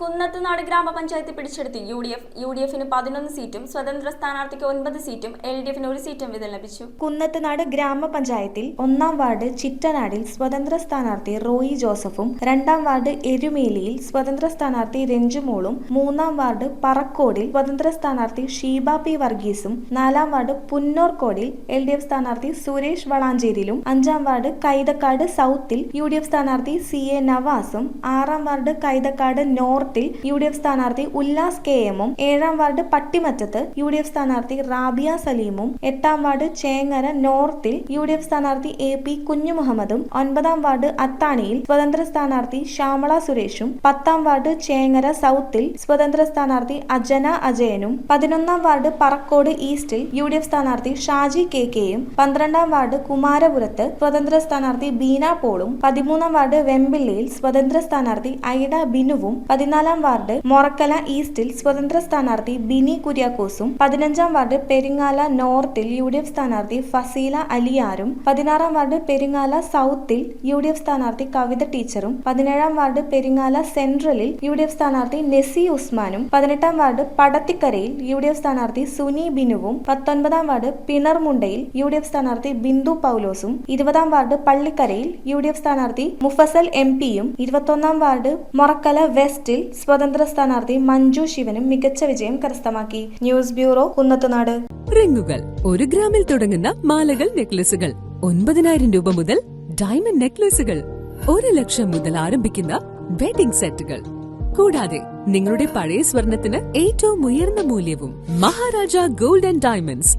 കുന്നത്തുനാട് ഗ്രാമപഞ്ചായത്ത് പിടിച്ചെടുത്ത് യു.ഡി.എഫിന് 11 സീറ്റും സ്വതന്ത്ര സ്ഥാനാർത്ഥിക്ക് 9 സീറ്റും എൽ.ഡി.എഫിന് 1 സീറ്റും വീതം ലഭിച്ചു. കുന്നത്തുനാട് ഗ്രാമപഞ്ചായത്തിൽ 1-ാം വാർഡ് ചിറ്റനാടിൽ സ്വതന്ത്ര സ്ഥാനാർത്ഥി റോയി ജോസഫും 2-ാം വാർഡ് എരുമേലിയിൽ സ്വതന്ത്ര സ്ഥാനാർത്ഥി രഞ്ജുമോളും 3-ാം വാർഡ് പറക്കോടിൽ സ്വതന്ത്ര സ്ഥാനാർത്ഥി ഷീബ പി വർഗീസും 4-ാം വാർഡ് പുന്നോർക്കോടിൽ എൽ.ഡി.എഫ് സ്ഥാനാർത്ഥി സുരേഷ് വളാഞ്ചേരിയിലും 5-ാം വാർഡ് കൈതക്കാട് സൗത്തിൽ യു.ഡി.എഫ് സ്ഥാനാർത്ഥി സി.എ. നവാസും 6-ാം വാർഡ് കൈതക്കാട് നോർത്തിൽ യു.ഡി.എഫ് സ്ഥാനാർത്ഥി ഉല്ലാസ് കെ.എമ്മും 7-ാം വാർഡ് പട്ടിമറ്റത്ത് യു.ഡി.എഫ് സ്ഥാനാർത്ഥി റാബിയ സലീമും 8-ാം വാർഡ് ചേങ്ങര നോർത്തിൽ യു.ഡി.എഫ് സ്ഥാനാർത്ഥി എ.പി. കുഞ്ഞുമുഹമ്മദും 9-ാം വാർഡ് അത്താണിയിൽ സ്വതന്ത്ര സ്ഥാനാർത്ഥി ശ്യാമള സുരേഷും 10-ാം വാർഡ് ചേങ്ങര സൗത്തിൽ സ്വതന്ത്ര സ്ഥാനാർത്ഥി അജന അജയനും 11-ാം വാർഡ് പറക്കോട് ഈസ്റ്റിൽ യു.ഡി.എഫ് സ്ഥാനാർത്ഥി ഷാജി കെ.കെയും 12-ാം വാർഡ് കുമാരപുരത്ത് സ്വതന്ത്ര സ്ഥാനാർത്ഥി ബീന പോളും 13-ാം വാർഡ് വെമ്പിള്ളിയിൽ സ്വതന്ത്ര സ്ഥാനാർത്ഥി ഐഡ ബിനുവും 14-ാം വാർഡ് മൊറക്കല ഈസ്റ്റിൽ സ്വതന്ത്ര സ്ഥാനാർത്ഥി ബിനി കുര്യാക്കോസും 15-ാം വാർഡ് പെരിങ്ങാല നോർത്തിൽ യു.ഡി.എഫ് സ്ഥാനാർത്ഥി ഫസീല അലിയാരും 16-ാം വാർഡ് പെരിങ്ങാല സൗത്തിൽ യു.ഡി.എഫ് സ്ഥാനാർത്ഥി കവിത ടീച്ചറും 17-ാം വാർഡ് പെരിങ്ങാല സെൻട്രലിൽ യു.ഡി.എഫ് സ്ഥാനാർത്ഥി നെസി ഉസ്മാനും 18-ാം വാർഡ് പടത്തിക്കരയിൽ യു.ഡി.എഫ് സ്ഥാനാർത്ഥി സുനി ബിനുവും 19-ാം വാർഡ് പിണർമുണ്ടയിൽ യു.ഡി.എഫ് സ്ഥാനാർത്ഥി ബിന്ദു പൗലോസും 20-ാം വാർഡ് പള്ളിക്കരയിൽ യു.ഡി.എഫ് സ്ഥാനാർത്ഥി മുഫസൽ എം.പിയും 21-ാം വാർഡ് മൊറക്കല വെസ്റ്റിൽ സ്വതന്ത്ര സ്ഥാനാർത്ഥി മഞ്ജു ശിവനും മികച്ച വിജയം കരസ്ഥമാക്കി. News bureau, Kunnathunad. റിങ്ങുകൾ 1 ഗ്രാമിൽ തുടങ്ങുന്ന മാലകൾ, നെക്ലസുകൾ 9,000 രൂപ മുതൽ ഡയമണ്ട് നെക്ലസുകൾ 1 ലക്ഷം മുതൽ ആരംഭിക്കുന്ന വെഡിംഗ് സെറ്റുകൾ. കൂടാതെ നിങ്ങളുടെ പഴയ സ്വർണത്തിന് ഏറ്റവും ഉയർന്ന മൂല്യവും. Maharaja gold and diamonds,